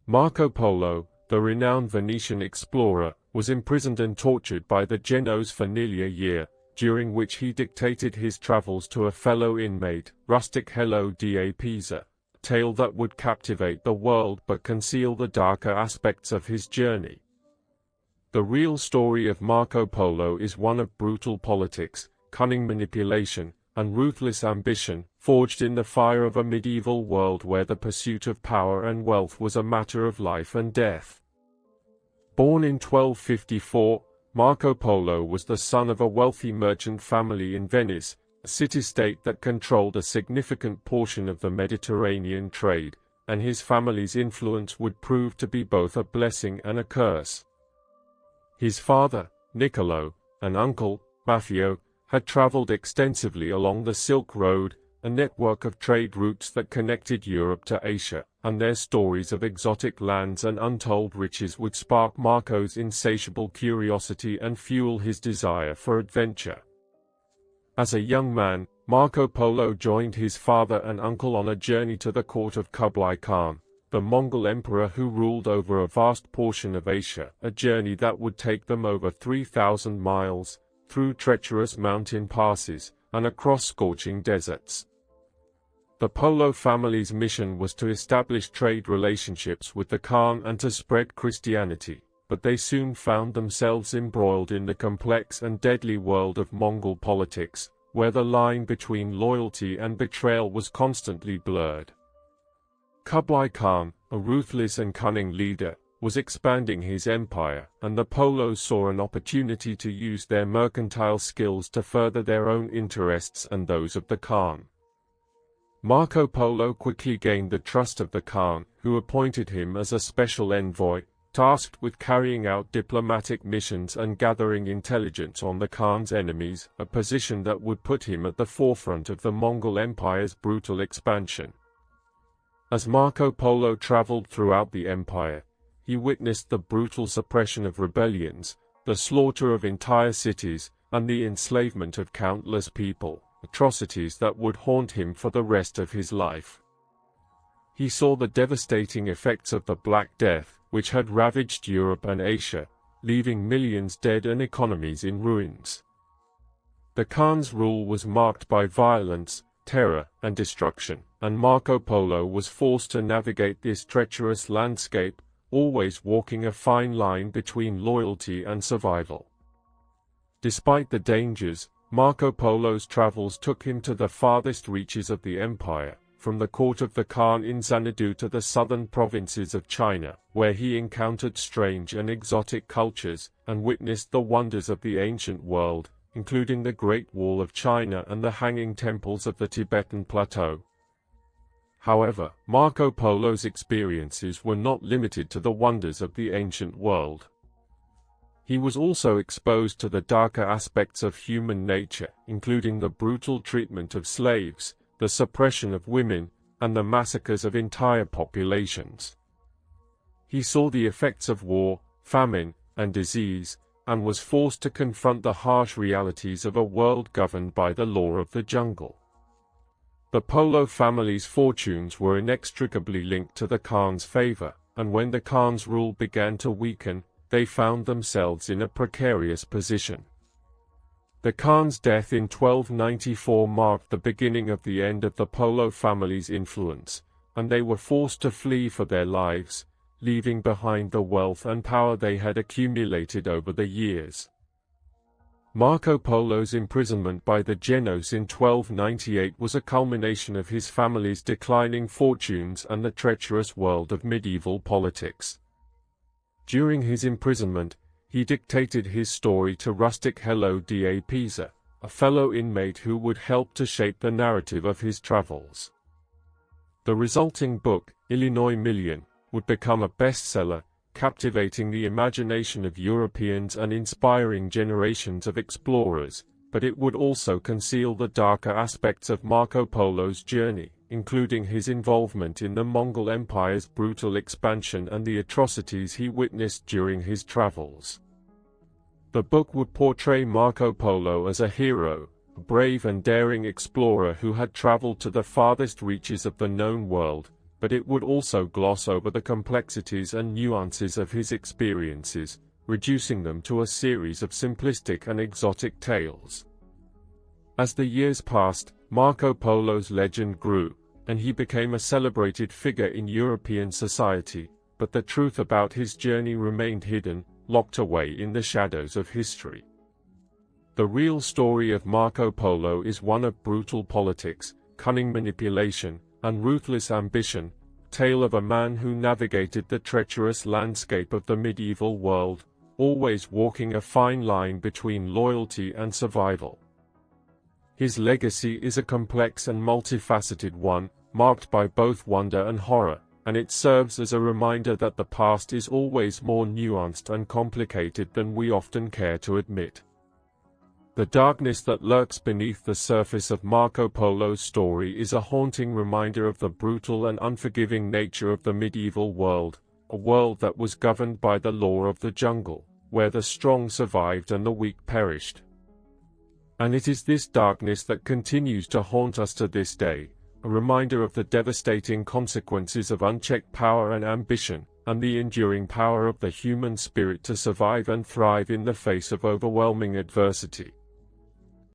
Marco Polo, the renowned Venetian explorer, was imprisoned and tortured by the Genoese for nearly a year, during which he dictated his travels to a fellow inmate, Rustichello da Pisa, a tale that would captivate the world but conceal the darker aspects of his journey. The real story of Marco Polo is one of brutal politics, cunning manipulation, and ruthless ambition, forged in the fire of a medieval world where the pursuit of power and wealth was a matter of life and death. Born in 1254, Marco Polo was the son of a wealthy merchant family in Venice, a city-state that controlled a significant portion of the Mediterranean trade, and his family's influence would prove to be both a blessing and a curse. His father, Niccolo, and uncle, Maffeo, had traveled extensively along the Silk Road, a network of trade routes that connected Europe to Asia, and their stories of exotic lands and untold riches would spark Marco's insatiable curiosity and fuel his desire for adventure. As a young man, Marco Polo joined his father and uncle on a journey to the court of Kublai Khan, the Mongol emperor who ruled over a vast portion of Asia, a journey that would take them over 3,000 miles, through treacherous mountain passes, and across scorching deserts. The Polo family's mission was to establish trade relationships with the Khan and to spread Christianity, but they soon found themselves embroiled in the complex and deadly world of Mongol politics, where the line between loyalty and betrayal was constantly blurred. Kublai Khan, a ruthless and cunning leader, was expanding his empire, and the Polos saw an opportunity to use their mercantile skills to further their own interests and those of the Khan. Marco Polo quickly gained the trust of the Khan, who appointed him as a special envoy, tasked with carrying out diplomatic missions and gathering intelligence on the Khan's enemies, a position that would put him at the forefront of the Mongol Empire's brutal expansion. As Marco Polo traveled throughout the empire, he witnessed the brutal suppression of rebellions, the slaughter of entire cities, and the enslavement of countless people, atrocities that would haunt him for the rest of his life. He saw the devastating effects of the Black Death, which had ravaged Europe and Asia, leaving millions dead and economies in ruins. The Khan's rule was marked by violence, terror, and destruction, and Marco Polo was forced to navigate this treacherous landscape, always walking a fine line between loyalty and survival. Despite the dangers, Marco Polo's travels took him to the farthest reaches of the empire, from the court of the Khan in Xanadu to the southern provinces of China, where he encountered strange and exotic cultures, and witnessed the wonders of the ancient world, including the Great Wall of China and the hanging temples of the Tibetan Plateau. However, Marco Polo's experiences were not limited to the wonders of the ancient world. He was also exposed to the darker aspects of human nature, including the brutal treatment of slaves, the suppression of women, and the massacres of entire populations. He saw the effects of war, famine, and disease, and was forced to confront the harsh realities of a world governed by the law of the jungle. The Polo family's fortunes were inextricably linked to the Khan's favor, and when the Khan's rule began to weaken, they found themselves in a precarious position. The Khan's death in 1294 marked the beginning of the end of the Polo family's influence, and they were forced to flee for their lives, leaving behind the wealth and power they had accumulated over the years. Marco Polo's imprisonment by the Genoese in 1298 was a culmination of his family's declining fortunes and the treacherous world of medieval politics. During his imprisonment, he dictated his story to Rustichello da Pisa, a fellow inmate who would help to shape the narrative of his travels. The resulting book, Illinois Million, would become a bestseller, captivating the imagination of Europeans and inspiring generations of explorers, but it would also conceal the darker aspects of Marco Polo's journey, including his involvement in the Mongol Empire's brutal expansion and the atrocities he witnessed during his travels. The book would portray Marco Polo as a hero, a brave and daring explorer who had traveled to the farthest reaches of the known world, but it would also gloss over the complexities and nuances of his experiences, reducing them to a series of simplistic and exotic tales. As the years passed, Marco Polo's legend grew, and he became a celebrated figure in European society, but the truth about his journey remained hidden, locked away in the shadows of history. The real story of Marco Polo is one of brutal politics, cunning manipulation, and ruthless ambition, tale of a man who navigated the treacherous landscape of the medieval world, always walking a fine line between loyalty and survival. His legacy is a complex and multifaceted one, marked by both wonder and horror, and it serves as a reminder that the past is always more nuanced and complicated than we often care to admit. The darkness that lurks beneath the surface of Marco Polo's story is a haunting reminder of the brutal and unforgiving nature of the medieval world, a world that was governed by the law of the jungle, where the strong survived and the weak perished. And it is this darkness that continues to haunt us to this day, a reminder of the devastating consequences of unchecked power and ambition, and the enduring power of the human spirit to survive and thrive in the face of overwhelming adversity.